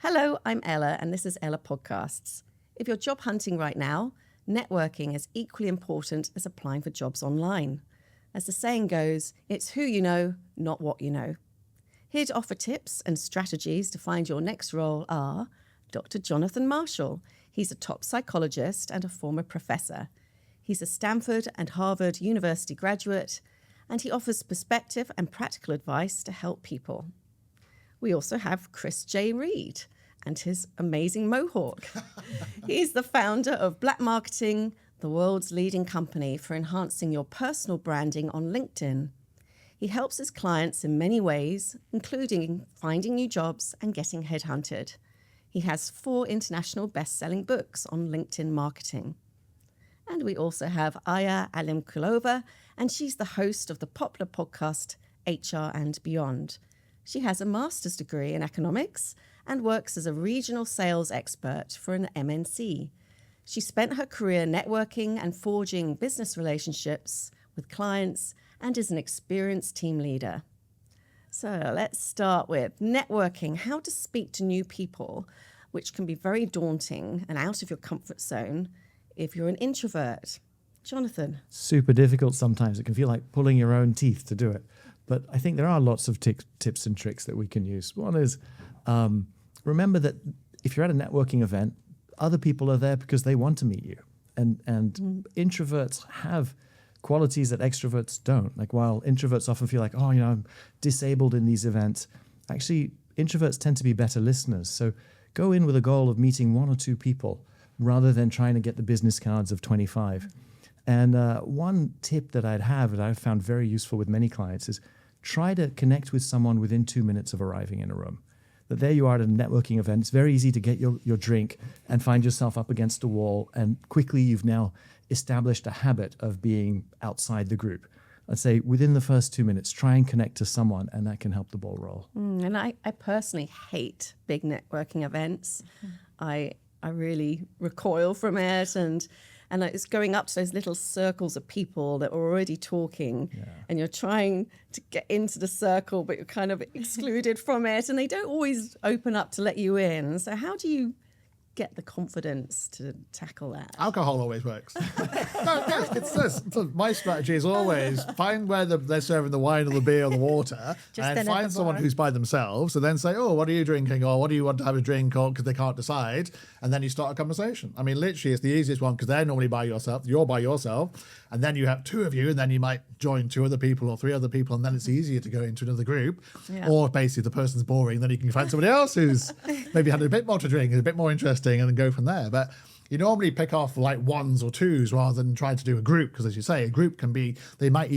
Hello, I'm Ella, and this is Ella Podcasts. If you're job hunting right now, networking is equally important as applying for jobs online. As the saying goes, it's who you know, not what you know. Here to offer tips and strategies to find your next role are Dr. Jonathan Marshall. He's a top psychologist and a former professor. He's a Stanford and Harvard University graduate, and he offers perspective and practical advice to help people. We also have Chris J. Reed and his amazing mohawk. He's the founder of Black Marketing, the world's leading company for enhancing your personal branding on LinkedIn. He helps his clients in many ways, including finding new jobs and getting headhunted. He has 4 international best-selling books on LinkedIn marketing. And we also have 𝐬𝐮𝐬𝐫𝐢𝐻𝐫, and she's the host of the popular podcast HR and Beyond. She has a master's degree in economics and works as a regional sales expert for an MNC. She spent her career networking and forging business relationships with clients and is an experienced team leader. So let's start with networking, how to speak to new people, which can be very daunting and out of your comfort zone if you're an introvert. Jonathan. Super difficult sometimes. It can feel like pulling your own teeth to do it. But I think there are lots of tips and tricks that we can use. One is remember that if you're at a networking event, other people are there because they want to meet you. And introverts have qualities that extroverts don't. Like while introverts often feel like, oh, I'm disabled in these events, actually introverts tend to be better listeners. So go in with a goal of meeting 1 or 2 people rather than trying to get the business cards of 25. And one tip that I've found very useful with many clients is try to connect with someone within 2 minutes of arriving in a room. That there you are at a networking event. It's very easy to get your drink and find yourself up against a wall. And quickly you've now established a habit of being outside the group. I'd say within the first 2 minutes, try and connect to someone, and that can help the ball roll. And I personally hate big networking events. I really recoil from it, and it's going up to those little circles of people that are already talking, and you're trying to get into the circle, but you're kind of excluded from it, and they don't always open up to let you in. So how do you get the confidence to tackle that? Alcohol always works. My strategy is always find where they're serving the wine or the beer or the water, and find someone who's by themselves, and then say, oh, what are you drinking, or what do you want to have a drink, or because they can't decide, and then you start a conversation. I mean, literally, it's the easiest one because they're normally by yourself, you're by yourself, and then you have 2 of you, and then you might join 2 other people or 3 other people, and then it's easier to go into another group. Or basically the person's boring, then you can find somebody else who's maybe had a bit more to drink, is a bit more interesting, and then go from there. But you normally pick off like 1s or 2s rather than trying to do a group, because as you say, a group can be, they might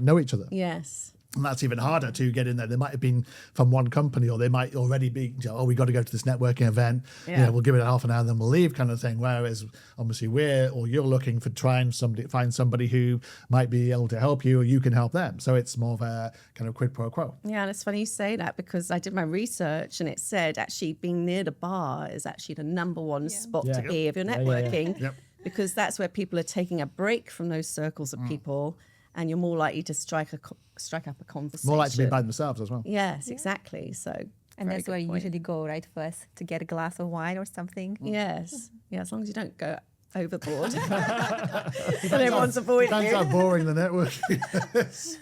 know each other. Yes. And that's even harder to get in there. They might have been from one company, or they might already be, we got to go to this networking event. We'll give it a half an hour and then we'll leave, kind of thing. Whereas obviously you're looking for find somebody who might be able to help you, or you can help them. So it's more of a kind of quid pro quo. Yeah, and it's funny you say that, because I did my research and it said actually being near the bar is actually the #1 spot to be if you're networking, because that's where people are taking a break from those circles of people, and you're more likely to strike up a conversation. More likely to be by themselves as well. Yes, exactly. So, and that's where you usually go, right, first to get a glass of wine or something. Yes. Yeah, as long as you don't go overboard. But everyone's avoiding you. Depends how boring the networking is.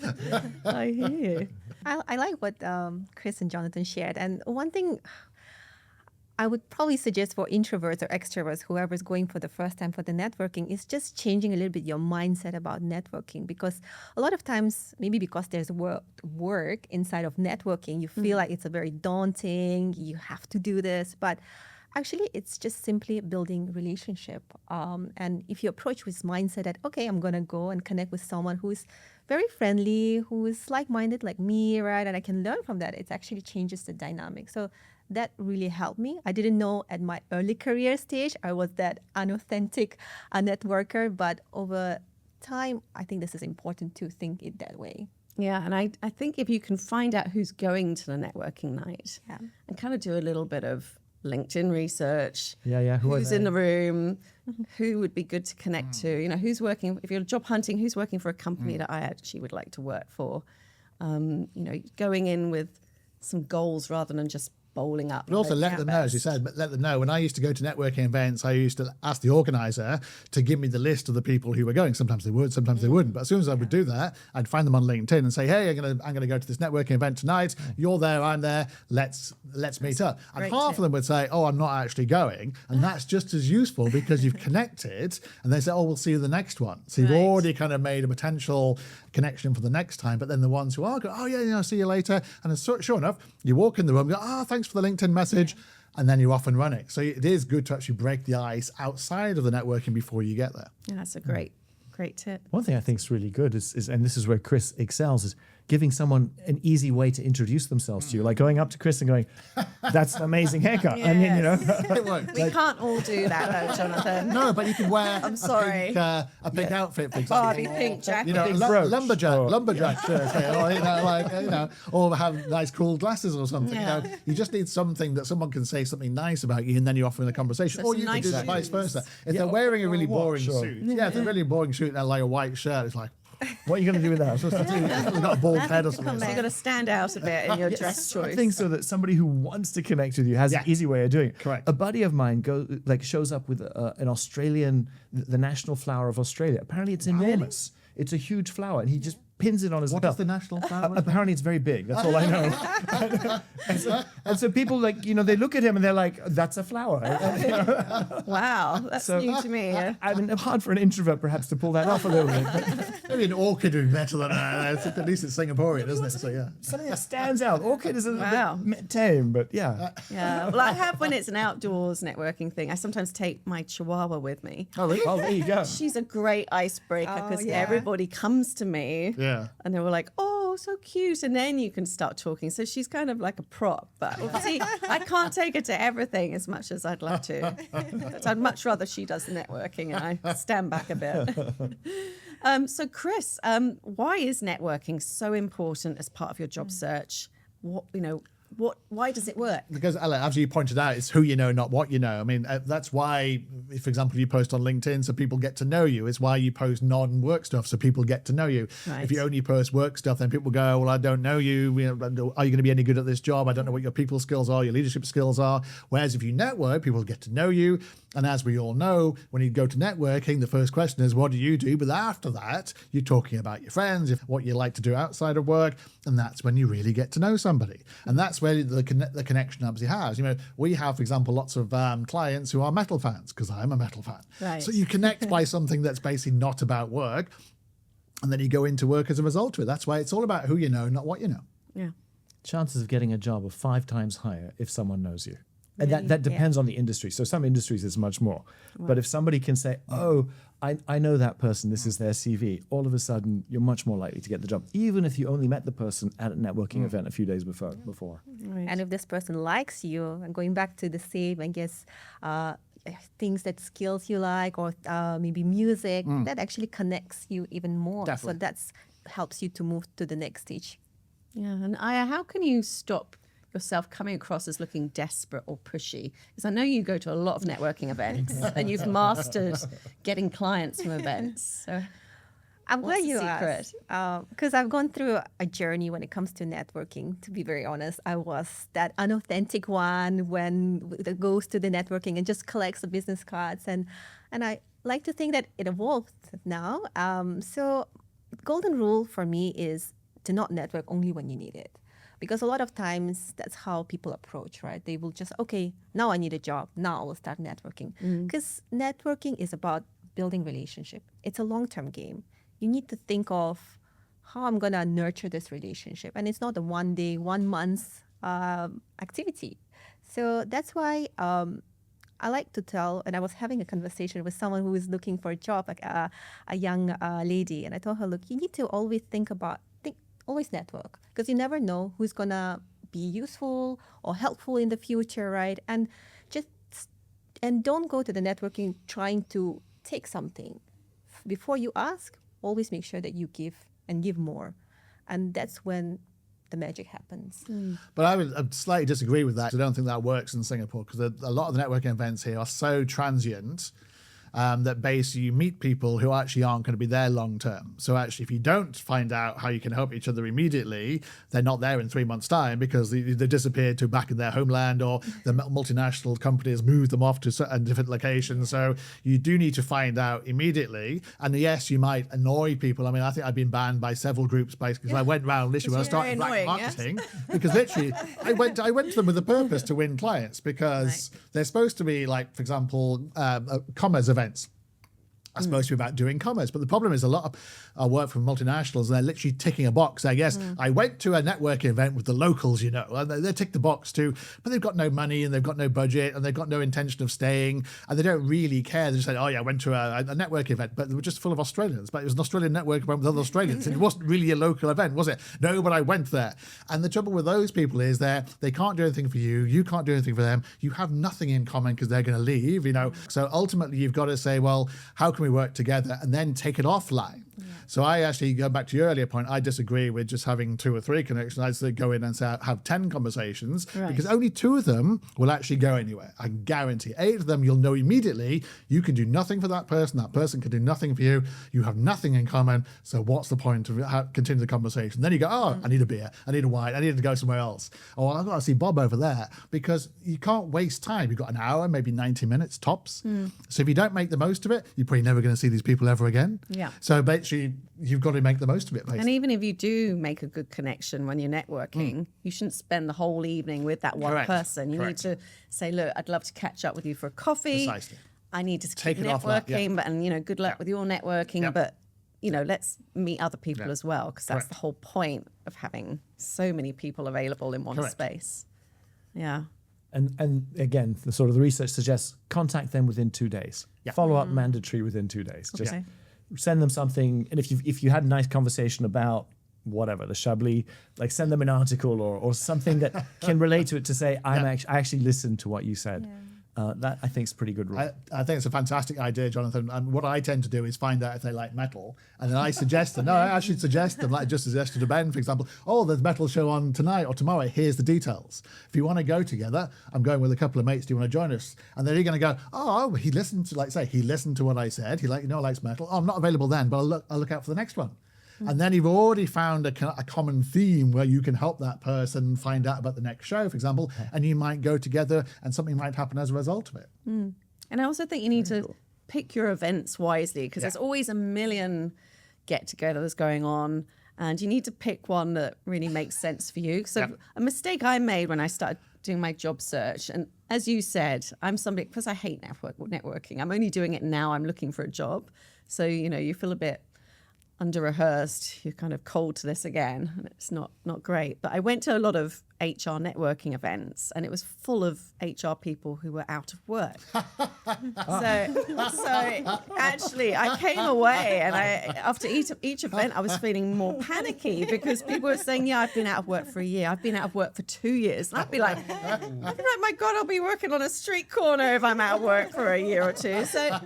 I hear you. I like what Chris and Jonathan shared. And one thing I would probably suggest for introverts or extroverts, whoever's going for the first time for the networking, is just changing a little bit your mindset about networking. Because a lot of times, maybe because there's work inside of networking, you feel like it's a very daunting, you have to do this. But actually, it's just simply building relationship. And if you approach with mindset that, okay, I'm going to go and connect with someone who's very friendly, who is like-minded like me, right? And I can learn from that. It actually changes the dynamic. So that really helped me. I didn't know at my early career stage I was that unauthentic networker, but over time, I think this is important to think it that way. Yeah, and I think if you can find out who's going to the networking night and kind of do a little bit of LinkedIn research, who's in the room, who would be good to connect to, who's working, if you're job hunting, who's working for a company that I actually would like to work for, going in with some goals rather than just bowling up. But also let them know, as you said, but let them know. When I used to go to networking events, I used to ask the organizer to give me the list of the people who were going. Sometimes they would, sometimes they wouldn't. But as soon as I would do that, I'd find them on LinkedIn and say, hey, I'm gonna go to this networking event tonight. You're there, I'm there. Let's meet up. And half of them would say, oh, I'm not actually going. And that's just as useful because you've connected and they say, oh, we'll see you the next one. So you've already kind of made a potential connection for the next time. But then the ones who are go, oh yeah, see you later. And sure enough, you walk in the room, go, oh, thanks for the LinkedIn message. And then you're off and running. So it is good to actually break the ice outside of the networking before you get there. Yeah, that's a great tip. One thing I think is really good is, and this is where Chris excels, is giving someone an easy way to introduce themselves to you, like going up to Chris and going, "That's an amazing haircut." Yes. And then, We can't all do that though, Jonathan. No, but you can wear I'm sorry. a pink outfit, for example. Barbie pink jacket. Lumberjack shirt, or have nice cool glasses or something. Yeah. You just need something that someone can say something nice about you, and then you're off in a conversation. So or you nice can do shoes. vice versa. If they're wearing a really boring sure. suit, if they're really boring suit and like a white shirt, it's like, what are you going to do with that? I'm supposed to do they've got a bald head or something. So you've got to stand out a bit in your dress choice. Something so that somebody who wants to connect with you has an easy way of doing it. Correct. A buddy of mine shows up with an Australian, the national flower of Australia. Apparently it's enormous. It's a huge flower, and he just pins it on his What belt. is the national flower? Apparently it's very big. That's all I know. and so people they look at him and they're like, "That's a flower." Wow, that's new to me. I mean, hard for an introvert perhaps to pull that off a little bit. Maybe an orchid would be better than at least it's Singaporean, isn't it? So yeah. Something that stands out. Orchid is a Wow. bit tame, but yeah. Yeah, well, I have when it's an outdoors networking thing. I sometimes take my Chihuahua with me. Oh really? Oh, there you go. She's a great icebreaker because everybody comes to me. Yeah. And they were like, oh, so cute. And then you can start talking. So she's kind of like a prop. But see, I can't take her to everything as much as I'd love to. But I'd much rather she does the networking and I stand back a bit. So Chris, why is networking so important as part of your job search? Why does it work? Because, as you pointed out, it's who you know, not what you know. I mean, that's why, for example, you post on LinkedIn so people get to know you. It's why you post non-work stuff so people get to know you. Right. If you only post work stuff, then people go, well, I don't know you. Are you going to be any good at this job? I don't know what your people skills are, your leadership skills are. Whereas if you network, people get to know you. And as we all know, when you go to networking, the first question is, what do you do? But after that, you're talking about your friends, what you like to do outside of work. And that's when you really get to know somebody. And that's where the connection obviously has. We have, for example, lots of clients who are metal fans, because I'm a metal fan. Right. So you connect by something that's basically not about work. And then you go into work as a result of it. That's why it's all about who you know, not what you know. Yeah. Chances of getting a job are 5 times higher if someone knows you. And that depends on the industry. So some industries it's much more. Right. But if somebody can say, oh, I know that person, this is their CV, all of a sudden you're much more likely to get the job, even if you only met the person at a networking event a few days before. Right. And if this person likes you, and going back to the same, I guess, things that skills you like, or maybe music, that actually connects you even more. Definitely. So that's helps you to move to the next stage. Yeah. And Aya, how can you stop yourself coming across as looking desperate or pushy? Because I know you go to a lot of networking events and you've mastered getting clients from events. So I'm glad what's the you secret? asked, because I've gone through a journey when it comes to networking. To be very honest, I was that unauthentic one that goes to the networking and just collects the business cards, and I like to think that it evolved now. So golden rule for me is to not network only when you need it. Because a lot of times that's how people approach, right? They will just, okay, now I need a job. Now I will start networking. Because networking is about building relationship. It's a long-term game. You need to think of how I'm going to nurture this relationship. And it's not a 1 day, 1 month activity. So that's why I like to tell, and I was having a conversation with someone who is looking for a job, like a young lady. And I told her, look, you need to always always network, because you never know who's going to be useful or helpful in the future, right? And don't go to the networking trying to take something. Before you ask, always make sure that you give and give more. And that's when the magic happens. But I would slightly disagree with that. I don't think that works in Singapore, because a lot of the networking events here are so transient. that basically you meet people who actually aren't going to be there long term. So actually, if you don't find out how you can help each other immediately, they're not there in 3 months' time because they disappeared to back in their homeland, or the multinational companies moved them off to certain different locations. So you do need to find out immediately. And yes, you might annoy people. I mean, I think I've been banned by several groups because I went round literally when I started black marketing, because literally I went to them with a purpose to win clients, because they're supposed to be like, for example, commerce events are supposed to be about doing commerce. But the problem is a lot of work from multinationals, and they're literally ticking a box saying, yes, I went to a networking event with the locals, you know, and they tick the box too, but they've got no money and they've got no budget and they've got no intention of staying, and they don't really care. They just say, oh yeah, I went to a networking event, but they were just full of Australians. But it was an Australian networking event with other Australians. And it wasn't really a local event, was it? No, but I went there. And the trouble with those people is they can't do anything for you. You can't do anything for them. You have nothing in common because they're going to leave, you know. So ultimately you've got to say, well, how can we work together, and then take it offline. So I actually, go back to your earlier point, I disagree with just having 2 or 3 connections. I'd say go in and say, have 10 conversations, because only 2 of them will actually go anywhere. I guarantee 8 of them you'll know immediately. You can do nothing for that person can do nothing for you. You have nothing in common. So what's the point of continue the conversation? Then you go, oh, I need a beer, I need a wine, I need to go somewhere else. Or I've got to see Bob over there, because you can't waste time. You've got an hour, maybe 90 minutes tops. So if you don't make the most of it, you're probably never going to see these people ever again. Yeah. So basically, you've got to make the most of it. Basically. And even if you do make a good connection when you're networking, you shouldn't spend the whole evening with that one person. You need to say, look, I'd love to catch up with you for a coffee. Precisely. I need to Take keep it off that, networking, but and you know, good luck with your networking. But you know, let's meet other people as well, because that's the whole point of having so many people available in one space. Yeah. And again, the sort of the research suggests contact them within 2 days. Follow up mandatory within 2 days. Just send them something, and if you had a nice conversation about whatever the 𝐟𝐨𝐫𝐞, like send them an article or something that can relate to it, to say I actually listened to what you said. That I think is a pretty good rule. I think it's a fantastic idea, Jonathan. And what I tend to do is find out if they like metal, and then I suggest them. No, I actually suggest them, like just suggested to Ben, for example. Oh, there's a metal show on tonight or tomorrow. Here's the details. If you want to go together, I'm going with a couple of mates. Do you want to join us? And then you're going to go, oh, he listened to, like, say, he listened to what I said. He likes metal. Oh, I'm not available then, but I'll look out for the next one. And then you've already found a common theme where you can help that person find out about the next show, for example, and you might go together and something might happen as a result of it. And I also think you need to pick your events wisely, because there's always a million get-togethers going on, and you need to pick one that really makes sense for you. So a mistake I made when I started doing my job search, and as you said, I'm somebody, because I hate networking, I'm only doing it now, I'm looking for a job. So, you know, you feel a bit under-rehearsed, you're kind of cold to this again, and it's not great. But I went to a lot of HR networking events, and it was full of HR people who were out of work. so actually I came away, and after each event I was feeling more panicky, because people were saying, yeah, I've been out of work for a year, I've been out of work for 2 years, and I'd be like, my God, I'll be working on a street corner if I'm out of work for a year or two. So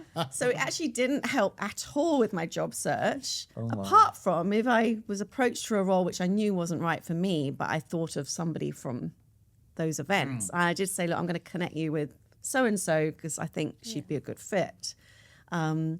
it actually didn't help at all with my job search, apart from if I was approached for a role which I knew wasn't right for me, but I thought of somebody from those events. I did say, look, I'm going to connect you with so-and-so because I think she'd be a good fit. And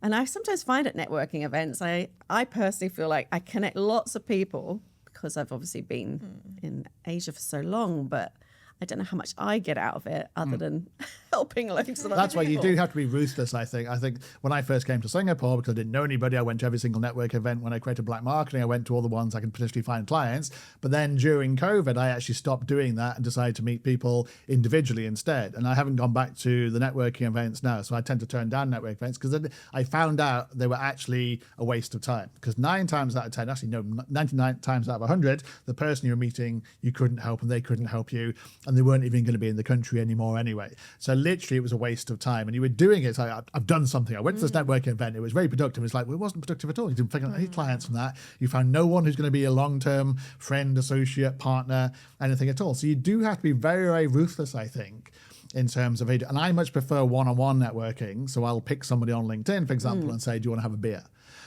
I sometimes find at networking events, I personally feel like I connect lots of people because I've obviously been in Asia for so long, but I don't know how much I get out of it other than helping loads of other people. That's why you do have to be ruthless, I think. I think when I first came to Singapore, because I didn't know anybody, I went to every single network event. When I created black marketing, I went to all the ones I could potentially find clients. But then during COVID, I actually stopped doing that and decided to meet people individually instead. And I haven't gone back to the networking events now. So I tend to turn down network events because then I found out they were actually a waste of time. Because 9 times out of 10, actually no, 99 times out of 100, the person you were meeting, you couldn't help and they couldn't help you. And they weren't even going to be in the country anymore anyway. So literally it was a waste of time. And you were doing it, it's like, I've done something. I went to this networking event. It was very productive. It's like, well, it wasn't productive at all. You didn't pick up any clients from that. You found no one who's going to be a long-term friend, associate, partner, anything at all. So you do have to be very, very ruthless, I think, in terms of it. And I much prefer one-on-one networking. So I'll pick somebody on LinkedIn, for example, and say, do you want to have a beer?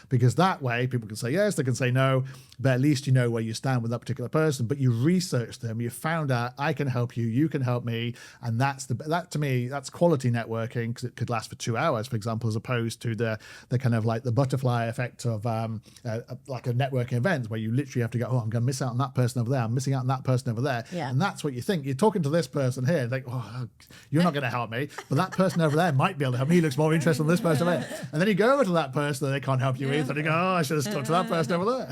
because that way people can say yes, they can say no, but at least you know where you stand with that particular person. But you researched them, you found out I can help you, you can help me, and that to me, that's quality networking, because it could last for 2 hours, for example, as opposed to the kind of like the butterfly effect of like a networking event where you literally have to go, oh, I'm going to miss out on that person over there, I'm missing out on that person over there, and that's what you think. You're talking to this person here, like, oh, you're not going to help me, but that person over there might be able to help me. He looks more interested in this person over there. And then you go over to that person and they can't help you either. And you go, oh, I should have stuck to that person over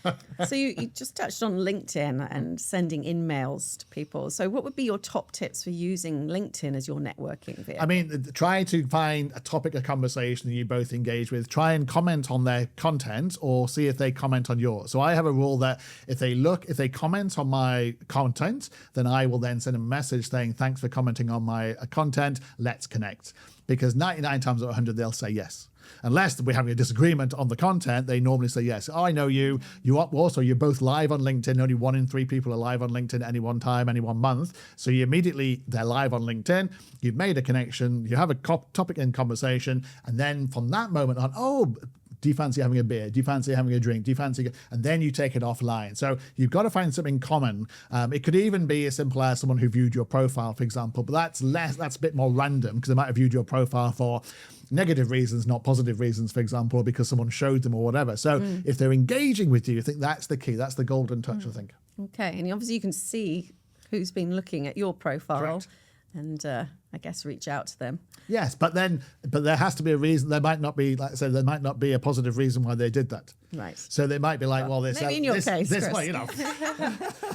there. So you just touched on LinkedIn and sending in-mails to people. So what would be your top tips for using LinkedIn as your networking vehicle? I mean, try to find a topic of conversation that you both engage with. Try and comment on their content or see if they comment on yours. So I have a rule that if they comment on my content, then I will then send a message saying, thanks for commenting on my content, let's connect. Because 99 times out of 100, they'll say yes. Unless we're having a disagreement on the content, they normally say yes. Oh, I know you. You're both live on LinkedIn. Only 1 in 3 people are live on LinkedIn at any one time, any 1 month. So they're live on LinkedIn. You've made a connection. You have a topic in conversation. And then from that moment on, oh, do you fancy having a beer? Do you fancy having a drink? Do you fancy? And then you take it offline. So you've got to find something common. It could even be as simple as someone who viewed your profile, for example, but that's a bit more random because they might have viewed your profile for negative reasons, not positive reasons, for example, because someone showed them or whatever. So if they're engaging with you, I think that's the key. That's the golden touch, I think. Okay. And obviously you can see who's been looking at your profile. Correct. And I guess reach out to them. Yes, but there has to be a reason. There might not be, like I said, there might not be a positive reason why they did that. Right. So they might be like, well, maybe in your case, this Chris. way,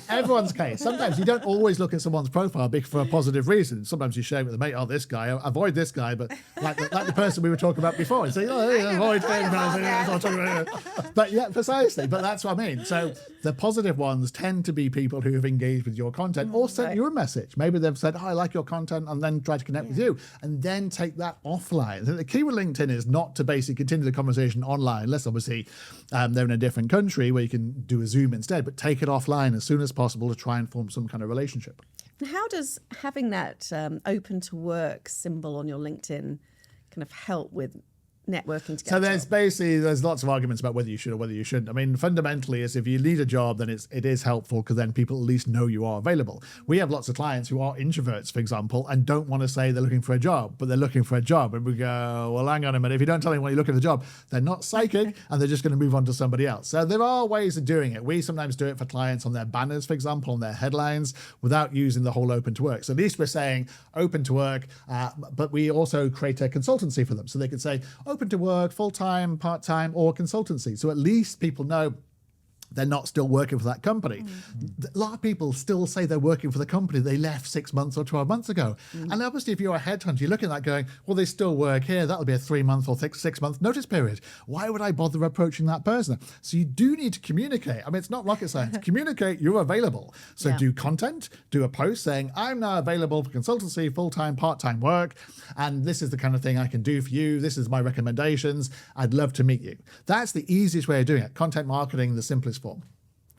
everyone's case. Sometimes you don't always look at someone's profile for a positive reason. Sometimes you share with them, mate, oh, this guy, avoid this guy, but like the person we were talking about before, you say, oh, yeah, avoid him. But yeah, precisely. But that's what I mean. So the positive ones tend to be people who have engaged with your content or sent you a message. Maybe they've said, oh, I like your content, and then try to connect with you, and then take that offline. The key with LinkedIn is not to basically continue the conversation online, unless obviously they're in a different country where you can do a Zoom instead, but take it offline as soon as possible to try and form some kind of relationship. And how does having that open to work symbol on your LinkedIn kind of help with networking to get So a there's job? there's lots of arguments about whether you should or whether you shouldn't. I mean, fundamentally, is if you need a job, then it is helpful because then people at least know you are available. We have lots of clients who are introverts, for example, and don't want to say they're looking for a job, but they're looking for a job. And we go, well, hang on a minute. If you don't tell anyone you're looking for a job, they're not psychic and they're just going to move on to somebody else. So there are ways of doing it. We sometimes do it for clients on their banners, for example, on their headlines, without using the whole open to work. So at least we're saying open to work, but we also create a consultancy for them. So they can say open to work, full-time, part-time, or consultancy. So at least people know they're not still working for that company. A lot of people still say they're working for the company they left 6 months or 12 months ago. And obviously, if you're a headhunter, you're looking at that going, well, they still work here. That'll be a 3-month or 6-month notice period. Why would I bother approaching that person? So you do need to communicate. I mean, it's not rocket science. Communicate, you're available. So do content, do a post saying, I'm now available for consultancy, full-time, part-time work, and this is the kind of thing I can do for you. This is my recommendations. I'd love to meet you. That's the easiest way of doing it. Content marketing, the simplest form.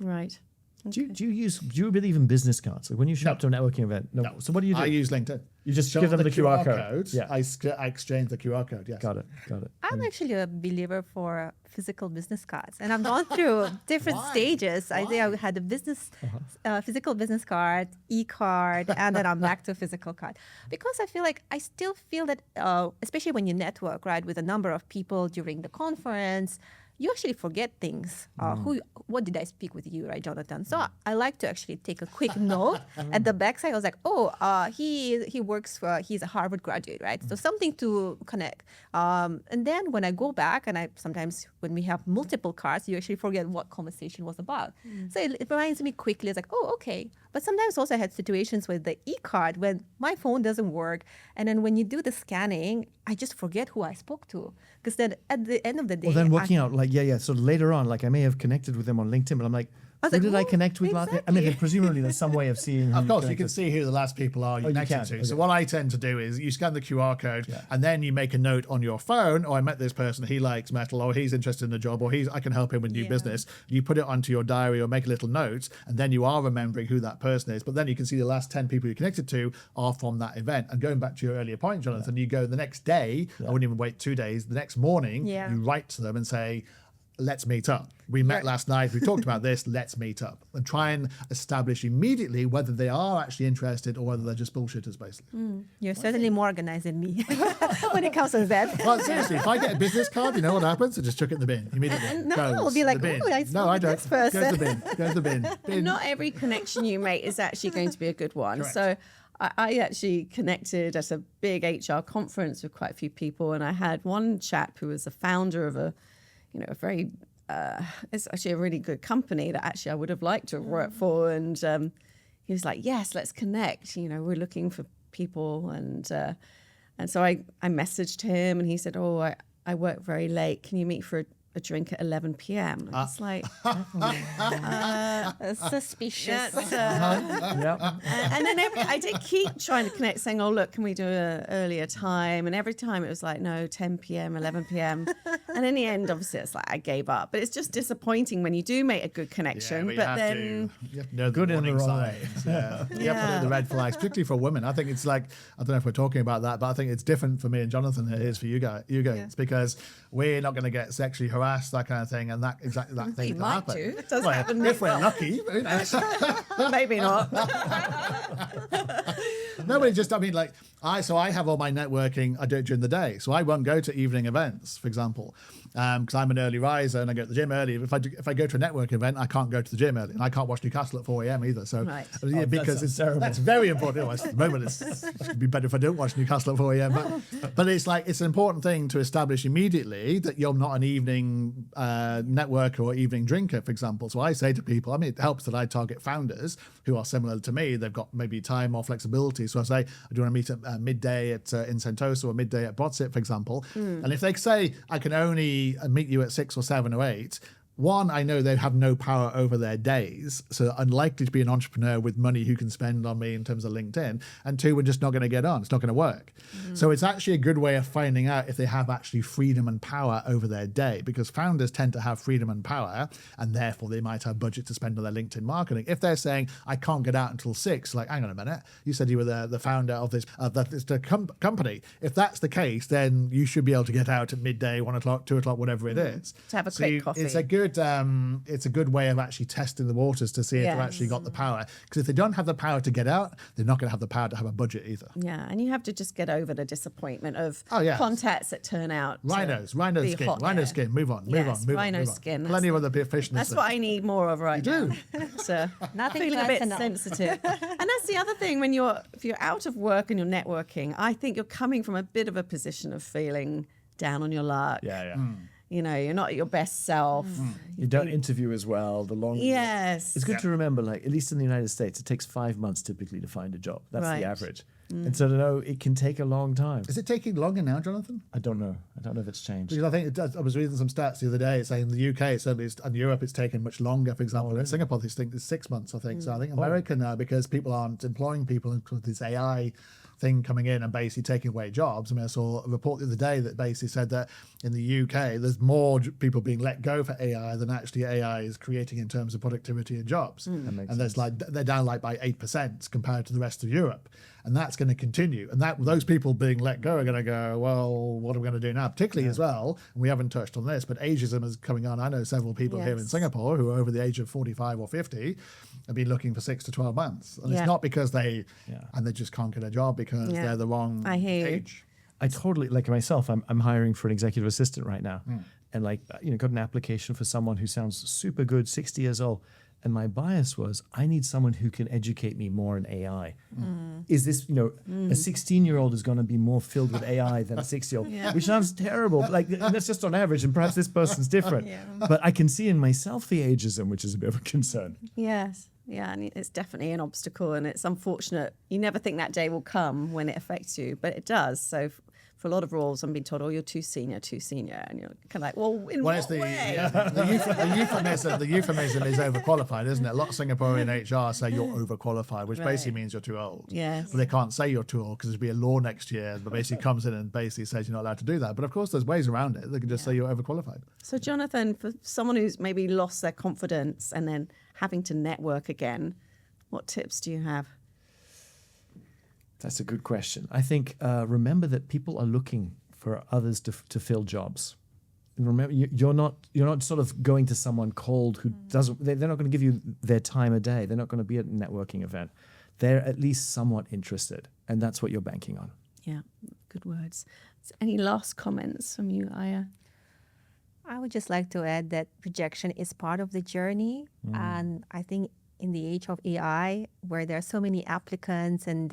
Right. Do you believe in business cards? Like when you show up to a networking event? No. So what do you do? I use LinkedIn. You just Show give them the QR code. Yeah. I exchange the QR code. Yes. Got it. I'm actually a believer for physical business cards, and I've gone through different stages. I think I had a business, physical business card, e-card, and then I'm back to a physical card because I still feel that, especially when you network, right, with a number of people during the conference, you actually forget things. What did I speak with you, right, Jonathan? So I like to actually take a quick note at the backside. I was like, he works for, he's a Harvard graduate, right? So something to connect. And then when I go back, and sometimes when we have multiple cards, you actually forget what conversation was about. So it reminds me quickly. It's like, okay. But sometimes also I had situations with the e-card when my phone doesn't work. And then when you do the scanning, I just forget who I spoke to. Because then at the end of the day... Well, then working out, like, so later on, like I may have connected with them on LinkedIn, but I'm like, I was Who like, did I "Ooh, connect with last? I mean, presumably there's some way of seeing. Who Of course, you connected. can see who the last people are you you connected can, to. okay. So what I tend to do is you scan the QR code and then you make a note on your phone, oh, I met this person, he likes metal, or he's interested in a job, or I can help him with new business. You put it onto your diary or make a little note, and then you are remembering who that person is. But then you can see the last 10 people you're connected to are from that event. And going back to your earlier point, Jonathan, you go the next day, I wouldn't even wait 2 days, the next morning, you write to them and say, let's meet up. We met last night. We talked about this. Let's meet up and try and establish immediately whether they are actually interested or whether they're just bullshitters, basically. You're certainly more organized than me when it comes to that. Well, seriously, if I get a business card, you know what happens? I just chuck it in the bin immediately. No, Goes I'll be in like, the bin. "Oh, I no, I don't. this person." Goes to the bin. Goes to the bin. Bin. Not every connection you make is actually going to be a good one. Correct. So I actually connected at a big HR conference with quite a few people, and I had one chap who was the founder of a very it's actually a really good company that actually I would have liked to have worked for, and he was like, yes, let's connect, we're looking for people, and so I messaged him, and he said, oh, I work very late, can you meet for a drink at 11 p.m. And it's like Suspicious. and then I did keep trying to connect, saying, oh, look, can we do an earlier time? And every time it was like, no, 10 p.m., 11 p.m. And in the end, obviously, it's like I gave up. But it's just disappointing when you do make a good connection, you but have then... you have to know the Good in the warning wrong way. signs. You have to know the red flags, particularly for women. I think it's like, I don't know if we're talking about that, but I think it's different for me and Jonathan than it is for you guys. It's because we're not going to get sexually harassed, that kind of thing, and that thing You can might happen. do. It does Well, happen. if we're lucky. Who knows? Maybe not. Nobody just, I mean, like, I have all my networking, I do it during the day. So I won't go to evening events, for example, because I'm an early riser and I go to the gym early. If I go to a networking event, I can't go to the gym early, and I can't watch Newcastle at 4 a.m. either. So, Right. because that's very important. Well, at the moment, it'd be better if I don't watch Newcastle at 4 a.m. But it's like, it's an important thing to establish immediately that you're not an evening networker or evening drinker, for example. So I say to people, I mean, it helps that I target founders who are similar to me. They've got maybe time or flexibility. So I say, do you want to meet at midday in Sentosa or midday at Brotsit, for example? And if they say, I can only meet you at 6 or 7 or 8, one, I know they have no power over their days, so unlikely to be an entrepreneur with money who can spend on me in terms of LinkedIn. And two, we're just not going to get on. It's not going to work. So it's actually a good way of finding out if they have actually freedom and power over their day, because founders tend to have freedom and power, and therefore they might have budget to spend on their LinkedIn marketing. If they're saying, I can't get out until 6, like, hang on a minute, you said you were the founder of this company. If that's the case, then you should be able to get out at midday, 1 o'clock, 2 o'clock, whatever it is. To have a quick coffee. It's a good way of actually testing the waters to see if they've actually got the power. Because if they don't have the power to get out, they're not going to have the power to have a budget either. Yeah, and you have to just get over the disappointment of contacts that turn out Rhino be skin, hot rhino air. skin. Move on. Rhino skin. Plenty of other fish in this That's thing. what I need more of right now. So Nothing feeling a bit personal. sensitive. And that's the other thing, if you're out of work and you're networking, I think you're coming from a bit of a position of feeling down on your luck. You're not your best self. You don't interview as well. The long. Yes. It's good to remember, like, at least in the United States, it takes 5 months typically to find a job. That's Right. the average. And so to know it can take a long time. Is it taking longer now, Jonathan? I don't know if it's changed. Because I think it does. I was reading some stats the other day saying in the UK, certainly, and Europe, it's taken much longer. For example, in Singapore, they think it's 6 months, I think. So I think America now, because people aren't employing people with this AI thing coming in and basically taking away jobs. I mean, I saw a report the other day that basically said that in the UK, there's more people being let go for AI than actually AI is creating in terms of productivity and jobs. And there's they're down like by 8% compared to the rest of Europe. And that's going to continue. And those people being let go are going to go, well, what are we going to do now? Particularly as well, and we haven't touched on this, but ageism is coming on. I know several people here in Singapore who are over the age of 45 or 50 have been looking for 6 to 12 months. And it's not because they just can't get a job because they're the wrong age. I totally, like myself, I'm hiring for an executive assistant right now. And got an application for someone who sounds super good, 60 years old. And my bias was, I need someone who can educate me more in AI. Is this, a 16-year-old is going to be more filled with AI than a 60-year-old, which sounds terrible. Like, that's just on average, and perhaps this person's different. But I can see in myself the ageism, which is a bit of a concern. Yes. Yeah, and it's definitely an obstacle, and it's unfortunate. You never think that day will come when it affects you, but it does. So For a lot of roles, I'm being told, oh, you're too senior, and you're kind of like, well, in what It's the, way? the euphemism is overqualified, isn't it? A lot of Singaporean HR say you're overqualified, which basically means you're too old. Yes. But they can't say you're too old because there'll be a law next year that basically comes in and basically says you're not allowed to do that. But of course, there's ways around it. They can just say you're overqualified. So, Jonathan, for someone who's maybe lost their confidence and then having to network again, what tips do you have? That's a good question. I think remember that people are looking for others to fill jobs. And remember, you're not sort of going to someone cold who doesn't. They're not going to give you their time of day. They're not going to be at a networking event. They're at least somewhat interested, and that's what you're banking on. Yeah, good words. Any last comments from you, Aya? I would just like to add that rejection is part of the journey, and I think in the age of AI, where there are so many applicants and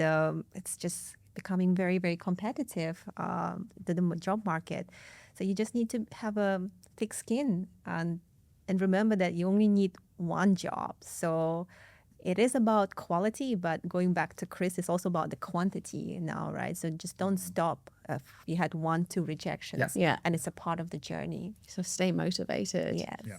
it's just becoming very, very competitive, the job market. So you just need to have a thick skin and remember that you only need one job. So it is about quality, but going back to Chris, it's also about the quantity now, right? So just don't stop if you had 1-2 rejections. Yeah. And it's a part of the journey. So stay motivated. Yes. Yeah.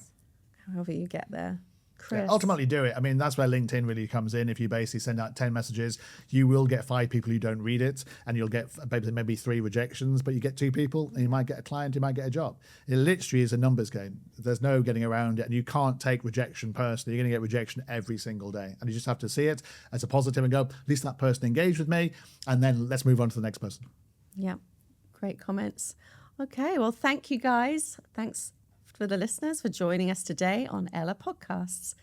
However you get there. Chris. Yeah, ultimately do it. I mean, that's where LinkedIn really comes in. If you basically send out 10 messages, you will get 5 people who don't read it, and you'll get maybe 3 rejections, but you get 2 people, and you might get a client, you might get a job. It literally is a numbers game. There's no getting around it, and you can't take rejection personally. You're going to get rejection every single day, and you just have to see it as a positive and go, at least that person engaged with me, and then let's move on to the next person. Yeah, great comments. Okay, well, thank you guys. Thanks for the listeners for joining us today on Ella Podcasts.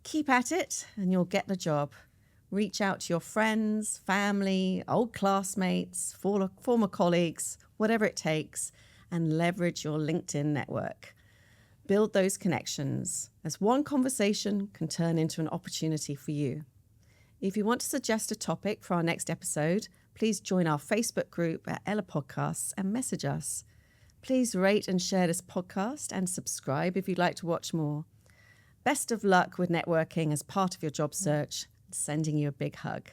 Keep at it and you'll get the job. Reach out to your friends, family, old classmates, former colleagues, whatever it takes, and leverage your LinkedIn network. Build those connections, as one conversation can turn into an opportunity for you. If you want to suggest a topic for our next episode, please join our Facebook group at Ella Podcasts and message us. Please rate and share this podcast and subscribe if you'd like to watch more. Best of luck with networking as part of your job search. Sending you a big hug.